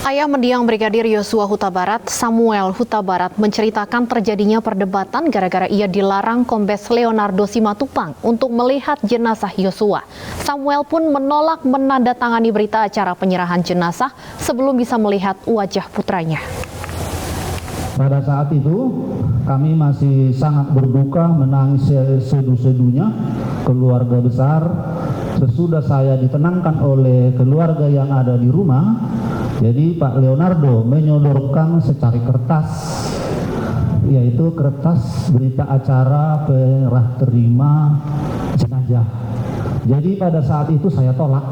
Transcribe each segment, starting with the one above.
Ayah mendiang Brigadir Yosua Huta Barat, Samuel Huta Barat, menceritakan terjadinya perdebatan gara-gara ia dilarang Kombes Leonardo Simatupang untuk melihat jenazah Yosua. Samuel pun menolak menandatangani berita acara penyerahan jenazah sebelum bisa melihat wajah putranya. Pada saat itu kami masih sangat berduka, menangis sedu-sedunya keluarga besar. Sesudah saya ditenangkan oleh keluarga yang ada di rumah, jadi Pak Leonardo menyodorkan secari kertas, yaitu kertas berita acara perah terima jenazah. Jadi pada saat itu saya tolak.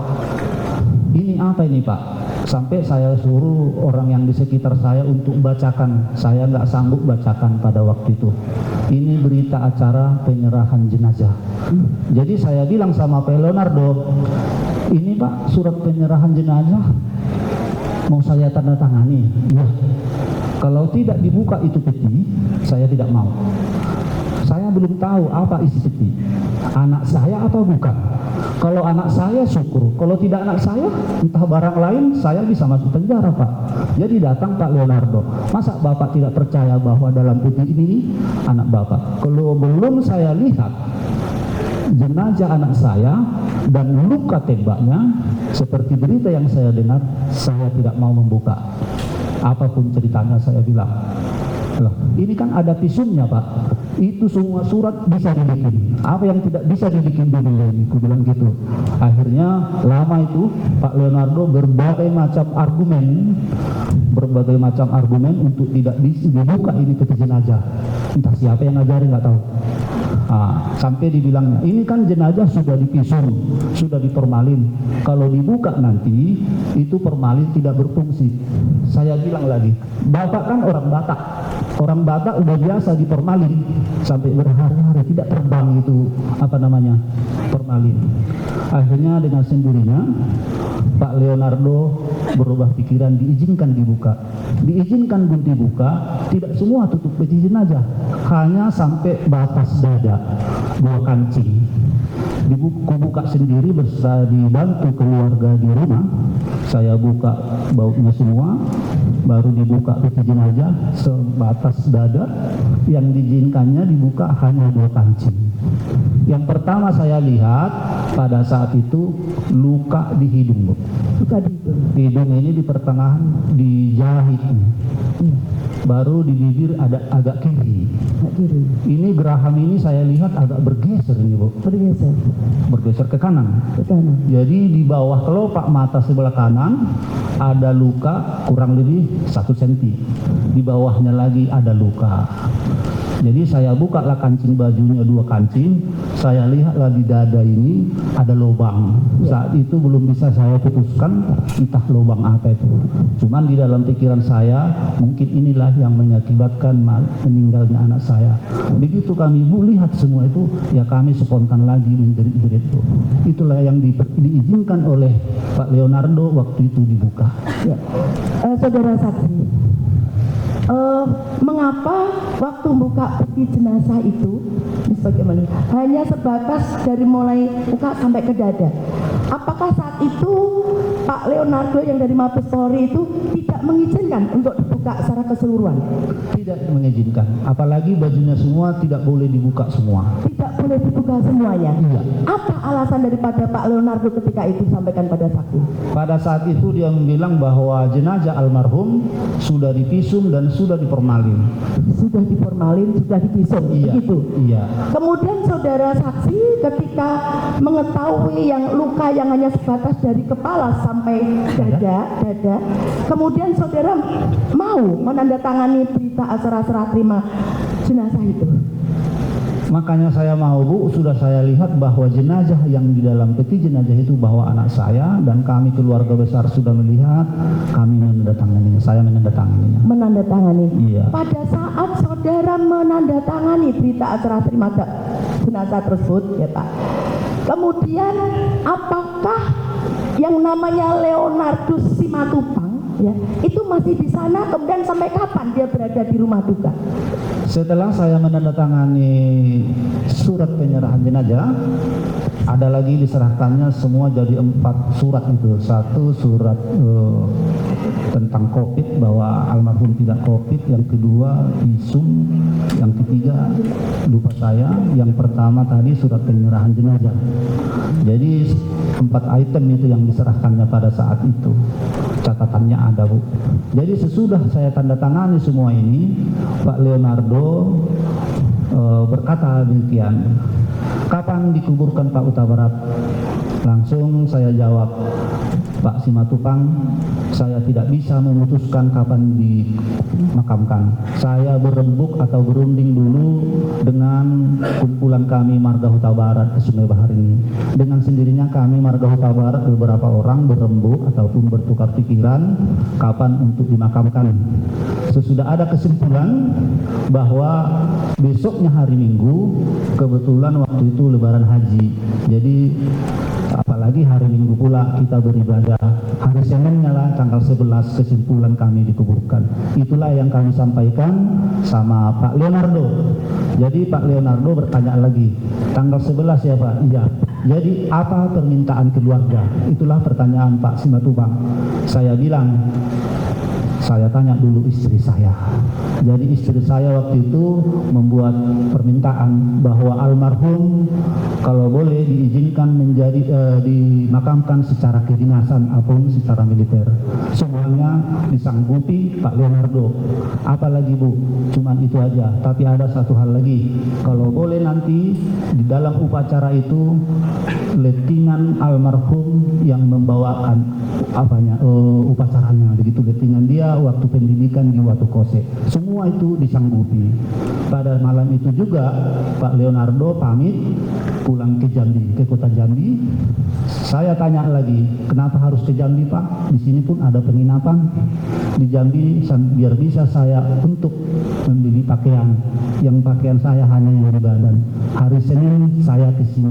Ini apa ini Pak? Sampai saya suruh orang yang di sekitar saya untuk bacakan. Saya nggak sanggup bacakan pada waktu itu. Ini berita acara penyerahan jenazah. Jadi saya bilang sama Pak Leonardo, ini Pak surat penyerahan jenazah mau saya tanda tangani. Ya. Kalau tidak dibuka itu peti, saya tidak mau. Saya belum tahu apa isi peti. Anak saya atau bukan? Kalau anak saya syukur, kalau tidak anak saya, entah barang lain, saya bisa masuk penjara Pak. Jadi datang Pak Leonardo, masa Bapak tidak percaya bahwa dalam peti ini anak Bapak? Kalau belum saya lihat jenazah anak saya dan luka tembaknya, seperti berita yang saya dengar, saya tidak mau membuka. Apapun ceritanya saya bilang. Loh, ini kan ada visumnya Pak. Itu semua surat bisa dibikin. Apa yang tidak bisa dibikin dulu ini, aku bilang gitu. Akhirnya lama itu Pak Leonardo berbagai macam argumen untuk tidak dibuka ini peti jenazah. Entah siapa yang ngajarin nggak tahu. Sampai dibilangnya, ini kan jenazah sudah divisum, sudah diformalin. Kalau dibuka nanti, itu formalin tidak berfungsi. Saya bilang lagi, Bapak kan orang Batak. Orang Batak udah biasa diformalin sampai berhari-hari tidak terbang itu formalin. Akhirnya dengan sendirinya Pak Leonardo berubah pikiran, diizinkan dibuka. Diizinkan pun dibuka, tidak semua tutup peti jenazah, hanya sampai batas dada, 2 kancing. Dibuka sendiri bersama dibantu keluarga di rumah. Saya buka bautnya semua, baru dibuka peti jenazah sebatas dada. Yang diizinkannya dibuka hanya 2 kancing. Yang pertama saya lihat pada saat itu luka di hidung, Bu. Luka di hidung. Hidung ini di pertengahan dijahit. Baru di bibir ada agak kiri. Ini geraham ini saya lihat agak bergeser ini Bu. Bergeser ke kanan. Jadi di bawah kelopak mata sebelah kanan ada luka kurang lebih 1 cm. Di bawahnya lagi ada luka. Jadi saya buka lah kancing bajunya, 2 kancing. Saya lihatlah di dada ini ada lubang. Saat itu belum bisa saya putuskan entah lubang apa itu. Cuman di dalam pikiran saya mungkin inilah yang mengakibatkan meninggalnya anak saya. Begitu kami lihat semua itu, ya kami spontan lagi menjerit-jerit itu. Itulah yang diizinkan oleh Pak Leonardo waktu itu dibuka. Ya. Saudara saksi, mengapa waktu buka peti jenazah itu bagaimana? Hanya sebatas dari mulai muka sampai ke dada. Apakah saat itu Pak Leonardo yang dari Mabes Polri itu tidak mengizinkan untuk dibuka secara keseluruhan? Tidak mengizinkan, apalagi bajunya semua tidak boleh dibuka semua. Tidak boleh dibuka semuanya? Iya. Apa alasan daripada Pak Leonardo ketika itu sampaikan pada saksi? Pada saat itu dia bilang bahwa jenazah almarhum sudah divisum dan sudah diformalin. Sudah diformalin, sudah divisum, iya, begitu? Iya. Kemudian saudara saksi ketika mengetahui yang luka yang hanya sebatas dari kepala sampai dada, kemudian saudara mau menandatangani berita acara serah terima jenazah itu? Makanya saya mau Bu, sudah saya lihat bahwa jenazah yang di dalam peti jenazah itu bahwa anak saya dan kami keluarga besar sudah melihat, kami menandatanganinya, saya menandatanganinya. Menandatangani? Iya. Pada saat saudara menandatangani berita acara terima jenazah tersebut ya Pak, kemudian apakah yang namanya Leonardo Simatupang ya itu masih di sana, kemudian sampai kapan dia berada di rumah duka? Setelah saya menandatangani surat penyerahan jenazah, ada lagi diserahkannya semua jadi 4 surat itu. 1 surat tentang COVID, bahwa almarhum tidak COVID, yang kedua visum, yang ketiga lupa saya, yang pertama tadi surat penyerahan jenazah. Jadi 4 item itu yang diserahkannya pada saat itu. Catatannya ada, Bu. Jadi sesudah saya tanda tangani semua ini, Pak Leonardo berkata demikian, kapan dikuburkan Pak Huta Barat? Langsung saya jawab, Pak Simatupang, saya tidak bisa memutuskan kapan dimakamkan. Saya berembuk atau berunding dulu dengan kumpulan kami Marga Huta Barat ke Sungai Bahar ini. Dengan sendirinya kami Marga Huta Barat beberapa orang berembuk ataupun bertukar pikiran kapan untuk dimakamkan. Sesudah ada kesimpulan bahwa besoknya hari Minggu, kebetulan waktu itu Lebaran Haji. Jadi apalagi hari Minggu pula kita beribadah. Hari Seninnya lah tanggal 11 kesimpulan kami dikuburkan. Itulah yang kami sampaikan sama Pak Leonardo. Jadi Pak Leonardo bertanya lagi, tanggal 11 ya Pak? Iya. Jadi apa permintaan keluarga? Itulah pertanyaan Pak Simatupang. Saya bilang, saya tanya dulu istri saya. Jadi istri saya waktu itu membuat permintaan bahwa almarhum kalau boleh diizinkan dimakamkan secara kedinasan ataupun secara militer. Semuanya disanggupi Pak Leonardo. Apalagi Bu, cuman itu aja. Tapi ada satu hal lagi, kalau boleh nanti di dalam upacara itu lettingan almarhum yang membawakan upacaranya, begitu lettingan dia waktu pendidikan di Watu Kose. Semua itu disanggupi. Pada malam itu juga Pak Leonardo pamit pulang ke Jambi, ke kota Jambi. Saya tanya lagi, kenapa harus ke Jambi Pak? Di sini pun ada penginapan di Jambi, biar bisa saya untuk membeli pakaian. Yang pakaian saya hanya yang di badan. Hari Senin saya ke sini.